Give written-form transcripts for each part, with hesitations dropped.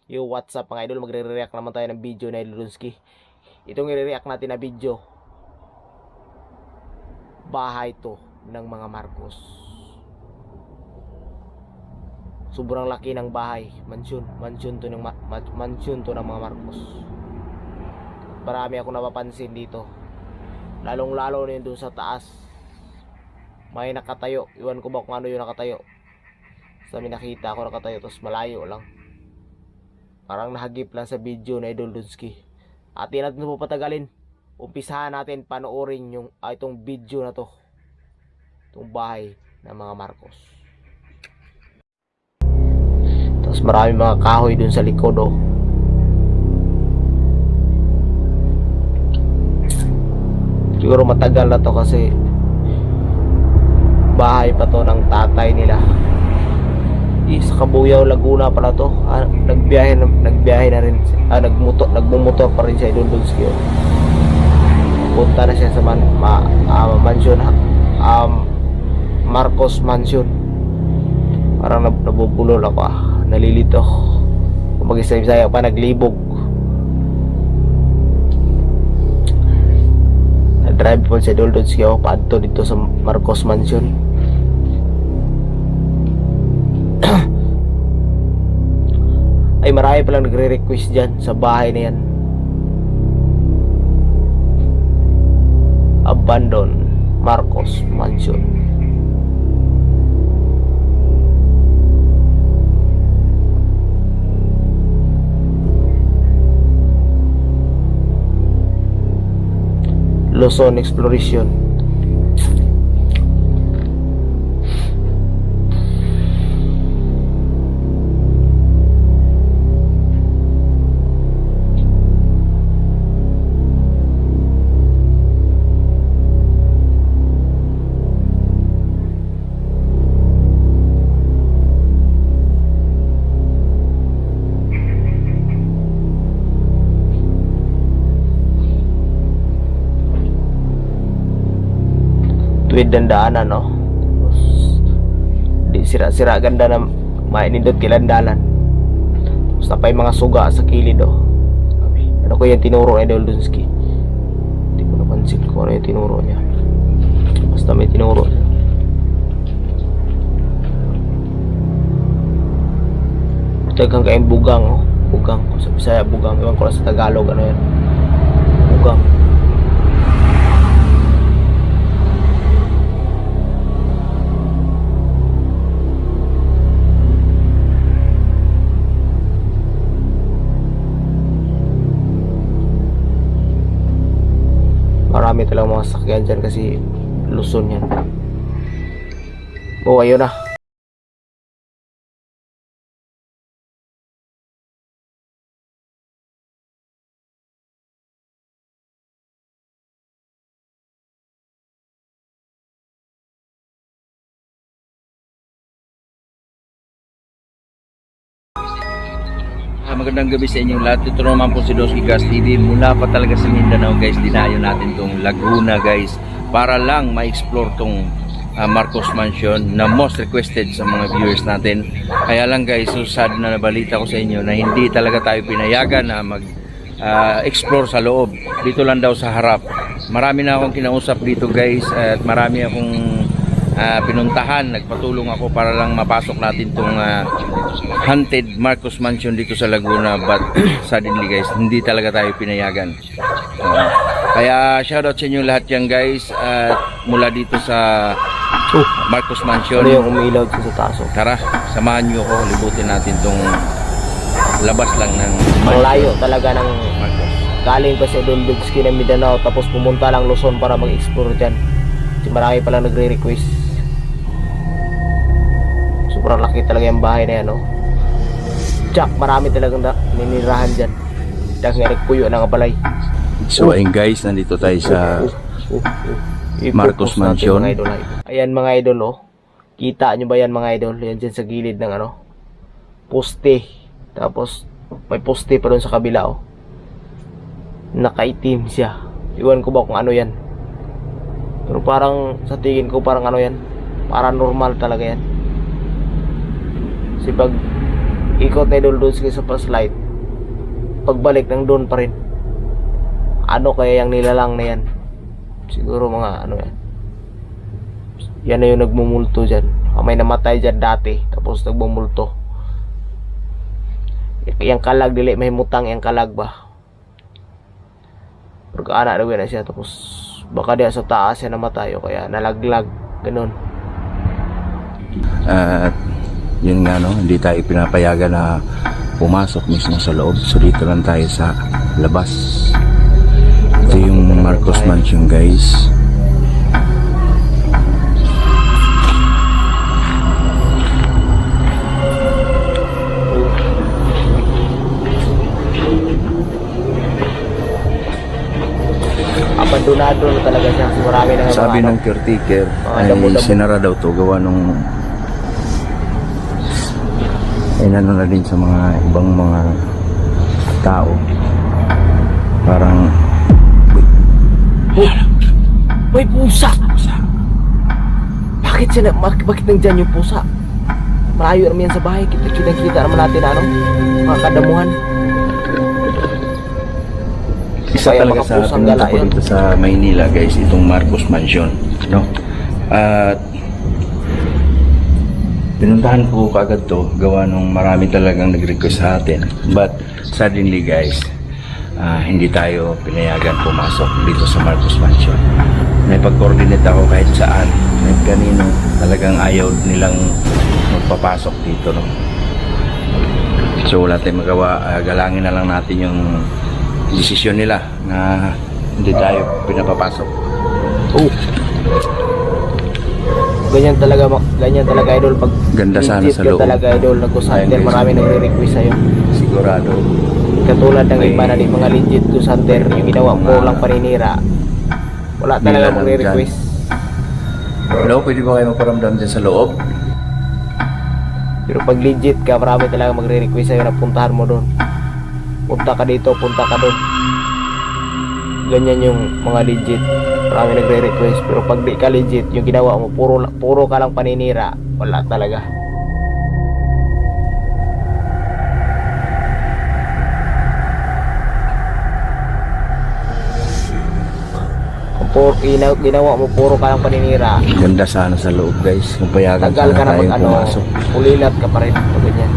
Yo, what's up mga idol? Magre-react naman tayo ng video na Iludunski. Itong i-react natin na video, bahay to ng mga Marcos. Sobrang laki ng bahay, mansion to ng mansion to ng mga Marcos. Marami ako napapansin dito. Lalong-lalo na yun doon sa taas. May nakatayo. Iwan ko ba kung ano yung nakatayo. Sa nakita ako nakatayo, tapos malayo lang. Parang nahagip lang sa video na Idolunski. At di natin po patagalin. Umpisahan natin panoorin yung itong video na to. Itong bahay ng mga Marcos. Tapos marami mga kahoy dun sa likod oh. Siguro matagal na to kasi bahay pa to ng tatay nila. Sa Cabuyao, Laguna pala to. Nagbiyahe na rin. Nagmumotor pa rin siya Idolunski. Punta na siya sa mansion Marcos Mansion. Parang nabubulol ako nalilito. Kung mag-isay-isaya pa, naglibog. Na-drive po si Idolunski paadto dito sa Marcos Mansion. Ay marami palang nagre-request dyan sa bahay na yan. Abandon Marcos Mansion. Luzon Exploration. Tuwid ng daanan no. Di sira-sira ganda na mainindot kilandalan. Tapos na pa yung mga suga sa kilid oh. Ano ko yung tinuro ni Idolunski? Hindi ko napansin kung ano yung tinuro niya. Basta may tinuro niya. Tagang kayong bugang oh. Bugang, kung sa Bisaya bugang. Iwan ko lang sa Tagalog ano yan. Bugang. Marami talagang mga sakyan dyan kasi Luzon yan. Oh, ayun na. Magandang gabi sa inyong lahat. Ito naman po si Doski Gas TV. Mula pa talaga sa Mindanao guys. Dinayo natin tong Laguna guys. Para lang ma-explore tong Marcos Mansion na most requested sa mga viewers natin. Kaya lang guys, so sad na nabalita ko sa inyo na hindi talaga tayo pinayagan na mag-explore sa loob. Dito lang daw sa harap. Marami na akong kinausap dito guys at marami akong pinuntahan, nagpatulong ako para lang mapasok natin tong haunted Marcos Mansion dito sa Laguna, but suddenly guys, hindi talaga tayo pinayagan. Kaya shoutout sa inyo lahat yan guys, at mula dito sa Marcos Mansion. Ano yung umilaw dito sa taso? Tara, samahan nyo ako, libutin natin tong labas lang ng Ang layo talaga ng Marcos. galing pa sa Idolunski ng Mindanao tapos pumunta lang Luzon para mag-explore dyan. Kasi marami palang nagre-request. Sobrang laki talaga yung bahay na yan oh. Jack, marami talagang ninirahan dyan. Dahil nga nagpuyo ng balay. So ayun guys, nandito tayo sa Marcos Mansion. Mga idol, ayan mga idol oh. Kita nyo ba yan mga idol? Yan dyan sa gilid ng ano, poste. Tapos may poste pa doon sa kabila oh. Nakaitim siya. Iwan ko ba kung ano yan. Pero parang sa tingin ko parang ano yan, paranormal talaga yan. Kasi pag Ikot na idol doon sa flashlight. Pagbalik ng doon pa rin. Ano kaya yung nilalang na yan? Siguro mga ano yan. Yan na yung nagmumulto dyan. May namatay dyan dati, tapos nagmumulto. Yang kalag dili may mutang yang kalag ba. Pagkaanak na siya, tapos baka diya sa taas siya namatay o kaya nalaglag, ganun. At yun nga no, hindi tayo pinapayagan na pumasok mismo sa loob. So dito lang tayo sa labas. Ito yung Marcos Mansion guys. Abandonado na talaga siya. Marami na nga Sabi mga ng caretaker ay damo-damo. sinara daw to gawa nung inano na din sa mga ibang mga tao. Parang may pusa! Bakit siya bakit nandyan yung pusa? Malayo naman yan sa bahay. Kita naman natin ano, mga kadamuhan. isa Kaya talaga mga sa pusang pinunta gala ko yan. dito sa Maynila guys, itong Marcos Mansion, no? At pinuntahan ko kaagad to gawa nung marami talagang nag-request sa atin, but suddenly guys, hindi tayo pinayagan pumasok dito sa Marcos Mansion. Naipag-coordinate ako kahit saan, kahit kanino, talagang ayaw nilang magpapasok dito, no? So wala tayong magawa, galangin na lang natin yung desisyon nila na hindi tayo pinapapasok. Oh. Ganyan talaga idol pag Ganda sana legit sa ka loob. talaga idol, nag-hunter, Ayun, guys. marami nagre-request sa'yo. Sigurado. Katulad ng May- iba na di mga legit hunter, yung ginawa ko lang paninira. Wala talaga Nilalang magre-request. Hello, pwede ba kayo magparamdam dyan sa loob? Pero pag legit ka, marami talaga magre-request sa'yo na puntahan mo doon. Punta ka dito, punta ka doon. Ganyan yung mga legit. Marami nagre-request. Pero pag di ka legit, yung ginawa mo, puro ka lang paninira. Wala talaga. Kung ginawa mo, puro ka lang paninira. Ganda sana sa loob guys. Kung payagan Tagal ka sana na tayong mag ano, pumasok. ulilat ka pa rin. O ganyan.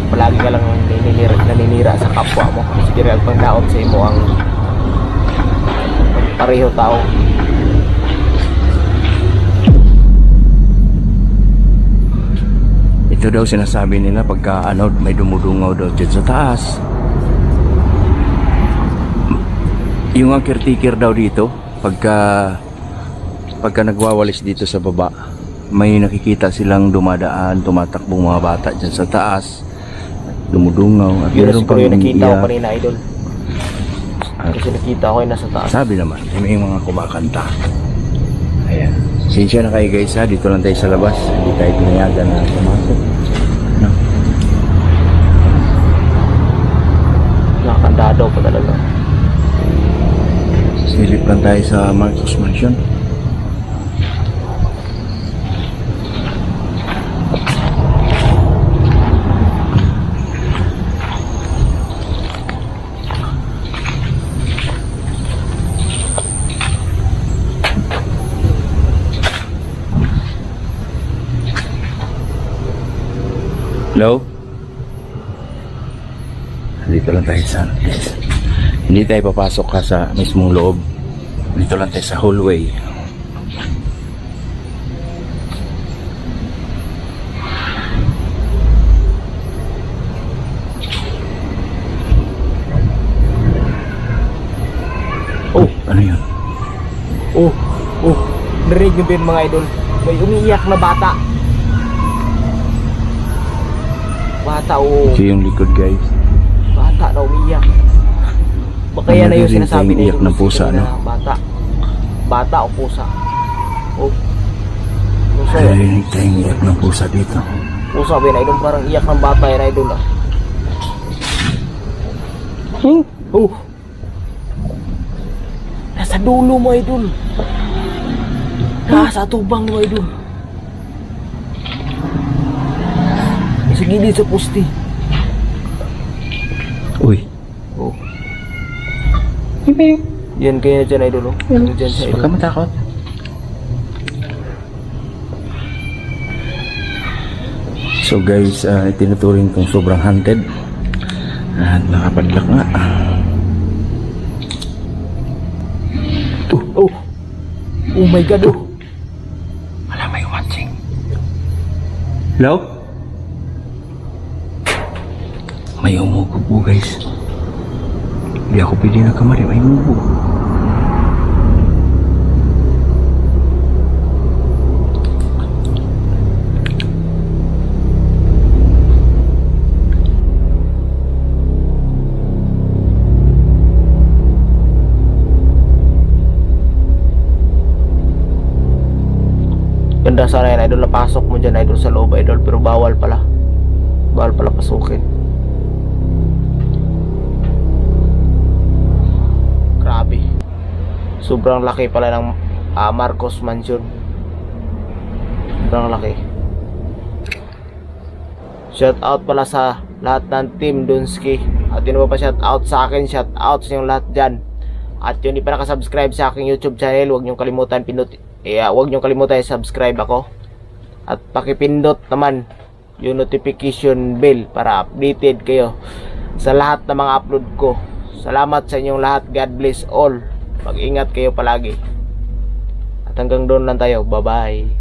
Palagi ka lang naninira sa kapwa mo. Sige rin ang pangdaot sa imo ang pareho tao. Ito daw sinasabi nila pagka ano, may dumudungaw daw dyan sa taas. Yung ang caretaker daw dito, pagka nagwawalis dito sa baba, may nakikita silang dumadaan, tumatakbong mga bata dyan sa taas, dumudungaw. At Yun meron siguro yung nakita ko umiiyak. kanina idol. At Kasi nakita ko yung nasa taas. sabi naman, may mga kumakanta. Ayan. Sinsya na kayo guys ha, dito lang tayo sa labas. Hindi tayo pinayagan na pumasok. No? Nakakandado pa talaga. Silip lang tayo sa Marcos Mansion. Hello? Dito lang tayo sa guys. Hindi tayo papasok ka sa mismong loob. Dito lang tayo sa hallway. Oh, Ano yun? oh, oh. Narinig niyo ba yun, mga idol? May umiiyak na bata. Bata, oh. Ito yung likod guys. Bata na umiiyak. Baka yan na yung Naririnig sinasabi tayong iyak ng pusa, kanina, no? Bata. Bata o pusa. Oh. Pusa, Narinig tayong iyak ng pusa dito. pusa ba yun, idol? Parang iyak ng bata yan, idol, ah. Oh. Nasa dulo mo, idol. Nasa tubang mo, idol. Sa gilid sa poste. Uy. Oh. Yan kayo na dyan, idol. Oh. Yan dyan sa Huwag ka idol. matakot. So guys, tinuturing kong sobrang haunted. At nakapadlock nga. Oh. Oh my God, oh. Wala, may watching. Hello? May umubo po guys. Hindi ako pwede na kamari, may umubo. Ganda sana yan, idol. Napasok mo dyan, idol, sa loob, idol. Pero bawal pala. Bawal pala pasukin. Grabe. Sobrang laki pala ng Marcos Mansion. Sobrang laki. Shout out pala sa lahat ng Team Dunski. At yun pa shout out sa akin. Shout out sa inyong lahat dyan. At yun, di pa nakasubscribe sa aking YouTube channel, huwag niyong kalimutan huwag niyong kalimutan i-subscribe ako. At pakipindot naman yung notification bell para updated kayo sa lahat ng mga upload ko. Salamat sa inyong lahat. God bless all. Mag-ingat kayo palagi. At hanggang doon lang tayo. Bye-bye.